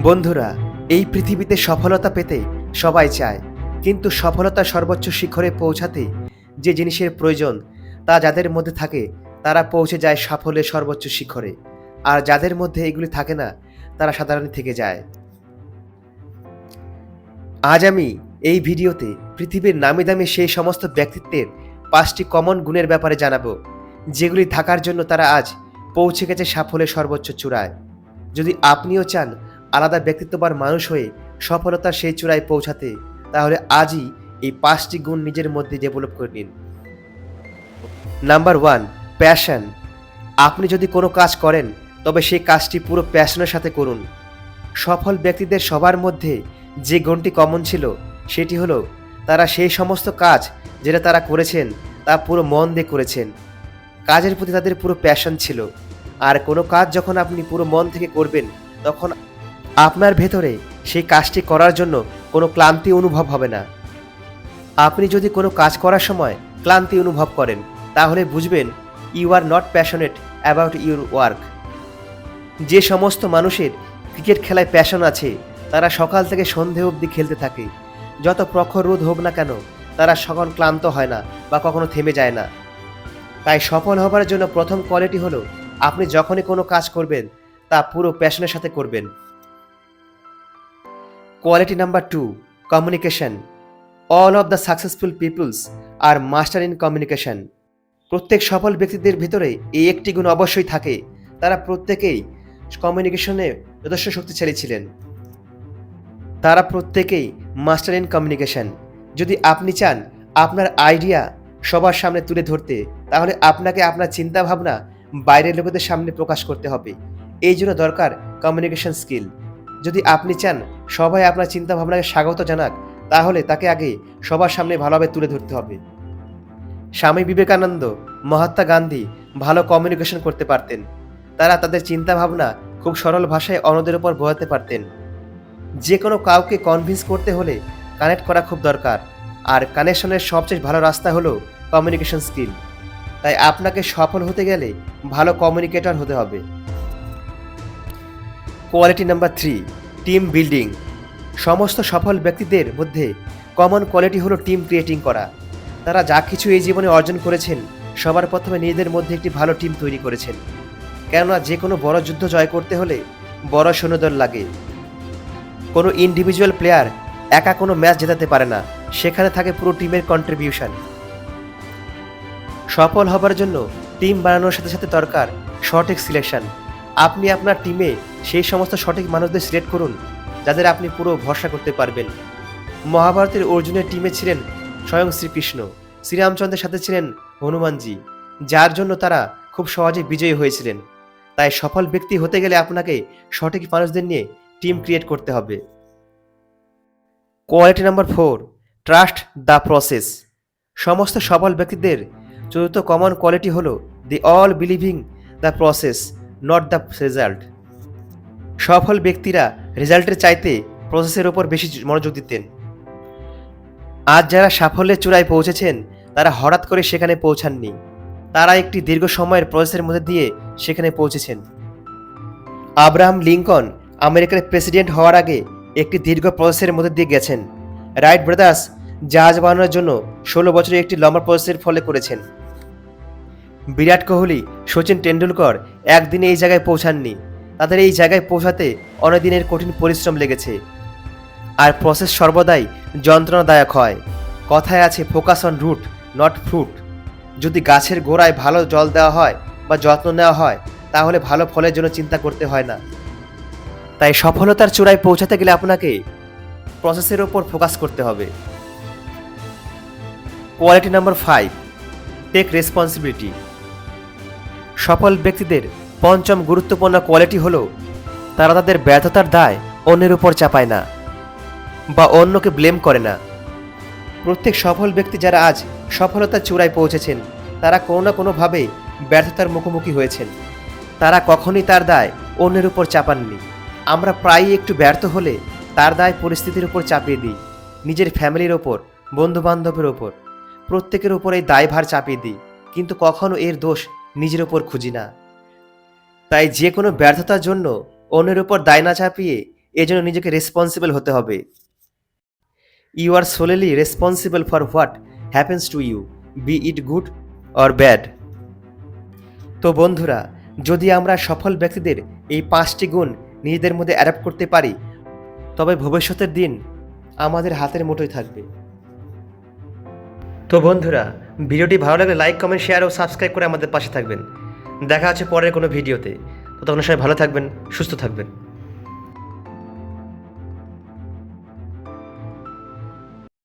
বন্ধুরা, এই পৃথিবীতে সফলতা পেতে সবাই চায়, কিন্তু সফলতার সর্বোচ্চ শিখরে পৌঁছাতে যে জিনিসের প্রয়োজন তা যাদের মধ্যে থাকে তারা পৌঁছে যায় সাফল্যের সর্বোচ্চ শিখরে, আর যাদের মধ্যে এগুলি থাকে না তারা সাধারণ থেকে যায়। আজ আমি এই ভিডিওতে পৃথিবীর নামি দামি সেই সমস্ত ব্যক্তিত্বের 5টি কমন গুণের ব্যাপারে জানাবো, যেগুলি থাকার জন্য তারা আজ পৌঁছে গেছে সাফল্যের সর্বোচ্চ চূড়ায়। যদি আপনিও চান আলাদা ব্যক্তিত্ববান মানুষ হয়ে সফলতার সেই চূড়ায় পৌঁছাতে, তাহলে আজই এই 5টি গুণ নিজের মধ্যে ডেভেলপ করে নিন। Number 1, passion. আপনি যদি কোনো কাজ করেন তবে সেই কাজটি পুরো প্যাশনের সাথে করুন। সফল ব্যক্তিদের সবার মধ্যে যে গুণটি কমন ছিল সেটি হলো তারা সেই সমস্ত কাজ যেটা তারা করেছেন তা পুরো মন দিয়ে করেছেন। কাজের প্রতি তাদের পুরো প্যাশন ছিল। আর কোনো কাজ যখন আপনি পুরো মন থেকে করবেন তখন আপনার ভেতরে সেই কাজটি করার জন্য কোনো ক্লান্তি অনুভব হবে না। আপনি যদি কোনো কাজ করার সময় ক্লান্তি অনুভব করেন তাহলে বুঝবেন you are not passionate about your work. যে সমস্ত মানুষের ক্রিকেট খেলায় প্যাশন আছে তারা সকাল থেকে সন্ধে অবধি খেলতে থাকে। যত প্রখর রোদ হোক না কেন তারা সখন ক্লান্ত হয় না বা কখনো থেমে যায় না। তাই সফল হবার জন্য প্রথম কোয়ালিটি হলো আপনি যখনই কোনো কাজ করবেন তা পুরো প্যাশনের সাথে করবেন। Quality number 2, communication. All of the successful people's R master in communication. প্রত্যেক সফল ব্যক্তিদের ভিতরে এই একটি গুণ অবশ্যই থাকে, তারা প্রত্যেকেই কমিউনিকেশনে যথেষ্ট শক্তিশালী ছিলেন। তারা প্রত্যেকেই মাস্টার ইন কমিউনিকেশন। যদি আপনি চান আপনার আইডিয়া সবার সামনে তুলে ধরতে, তাহলে আপনাকে আপনার চিন্তাভাবনা বাইরের লোকেদের সামনে প্রকাশ করতে হবে। এই জন্য দরকার কমিউনিকেশন স্কিল। যদি আপনি চান সবাই আপনার চিন্তাভাবনাকে স্বাগত জানাক, তাহলে তাকে আগে সবার সামনে ভালোভাবে তুলে ধরতে হবে। স্বামী বিবেকানন্দ, মহাত্মা গান্ধী ভালো কমিউনিকেশন করতে পারতেন। তারা তাদের চিন্তাভাবনা খুব সরল ভাষায় অন্যদের উপর বোঝাতে পারতেন। যে কোনো কাউকে কনভিন্স করতে হলে কানেক্ট করা খুব দরকার, আর কানেকশনের সবচেয়ে ভালো রাস্তা হলো কমিউনিকেশন স্কিল। তাই আপনাকে সফল হতে গেলে ভালো কমিউনিকেটর হতে হবে। Quality number 3, team building. সমস্ত সফল ব্যক্তিদের মধ্যে কমন কোয়ালিটি হলো টিম ক্রিয়েটিং করা। তারা যা কিছু এই জীবনে অর্জন করেছেন সবার প্রথমে নিজেদের মধ্যে একটি ভালো টিম তৈরি করেছেন। কেননা যে কোনো বড় যুদ্ধ জয় করতে হলে বড় সৈন্যদল লাগে। কোনো ইন্ডিভিজুয়াল প্লেয়ার একা কোনো ম্যাচ জেতাতে পারে না, সেখানে থাকে পুরো টিমের কন্ট্রিবিউশন। সফল হবার জন্য টিম বানানোর সাথে সাথে দরকার সঠিক সিলেকশন। আপনি আপনার টিমে সেই সমস্ত সঠিক মানুষদের সিলেক্ট করুন যাদের আপনি পুরো ভরসা করতে পারবেন। মহাভারতের অর্জুনের টিমে ছিলেন স্বয়ং শ্রীকৃষ্ণ, শ্রীরামচন্দ্রের সাথে ছিলেন হনুমানজি, যার জন্য তারা খুব সহজে বিজয়ী হয়েছিলেন। তাই সফল ব্যক্তি হতে গেলে আপনাকে সঠিক মানুষদের নিয়ে টিম ক্রিয়েট করতে হবে। Quality number 4, trust the process. সমস্ত সফল ব্যক্তিদের চতুর্থ কমন কোয়ালিটি হলো the all believing the process, not the result. সফল ব্যক্তিরা রেজাল্টের চাইতে প্রসেসের ওপর বেশি মনোযোগ দিতেন। আজ যারা সাফল্যের চূড়ায় পৌঁছেছেন তারা হঠাৎ করে সেখানে পৌঁছাননি, তারা একটি দীর্ঘ সময়ের প্রসেসের মধ্যে দিয়ে সেখানে পৌঁছেছেন। আব্রাহাম লিঙ্কন আমেরিকার প্রেসিডেন্ট হওয়ার আগে একটি দীর্ঘ প্রসেসের মধ্যে দিয়ে গেছেন। রাইট ব্রাদার্স জাহাজ বানানোর জন্য 16 বছরের একটি লম্বা প্রসেসের ফলে করেছেন। বিরাট কোহলি, সচিন টেন্ডুলকর একদিনে এই জায়গায় পৌঁছাননি, তাদের এই জায়গায় পৌঁছাতে অনেক দিনের কঠিন পরিশ্রম লেগেছে। আর প্রসেস সর্বদাই যন্ত্রণাদায়ক হয়। কথায় আছে focus on root not fruit. যদি গাছের গোড়ায় ভালো জল দেওয়া হয় বা যত্ন নেওয়া হয় তাহলে ভালো ফলের জন্য চিন্তা করতে হয় না। তাই সফলতার চূড়ায় পৌঁছাতে গেলে আপনাকে প্রসেসের ওপর ফোকাস করতে হবে। Quality number 5, take responsibility. সফল ব্যক্তিদের পঞ্চম গুরুত্বপূর্ণ কোয়ালিটি হলো তারা তাদের ব্যর্থতার দায় অন্যের উপর চাপায় না বা অন্যকে ব্লেম করে না। প্রত্যেক সফল ব্যক্তি যারা আজ সফলতার চূড়ায় পৌঁছেছেন তারা কোনো না কোনোভাবে ব্যর্থতার মুখোমুখি হয়েছেন। তারা কখনই তার দায় অন্যের উপর চাপাননি। আমরা প্রায়ই একটু ব্যর্থ হলে তার দায় পরিস্থিতির উপর চাপিয়ে দিই, নিজের ফ্যামিলির ওপর, বন্ধুবান্ধবের ওপর, প্রত্যেকের ওপর এই দায়ভার চাপিয়ে দিই, কিন্তু কখনো এর দোষ নিজের ওপর খুঁজি না। তাই যে কোনো ব্যর্থতার জন্য অন্যের ওপর দায় না চাপিয়ে এজন্য নিজেকে রেসপন্সিবল হতে হবে। You are solely responsible for what happens to you, be it good or bad. তো বন্ধুরা, যদি আমরা সফল ব্যক্তিদের এই 5টি গুণ নিজেদের মধ্যে অ্যাডাপ্ট করতে পারি, তবে ভবিষ্যতের দিন আমাদের হাতের মুঠোয় থাকবে। তো বন্ধুরা, ভিডিওটি ভালো লাগলে লাইক, কমেন্ট, শেয়ার ও সাবস্ক্রাইব করে আমাদের পাশে থাকবেন। দেখা হচ্ছে পরের কোনো ভিডিওতে। ততক্ষণ সবাই ভালো থাকবেন, সুস্থ থাকবেন।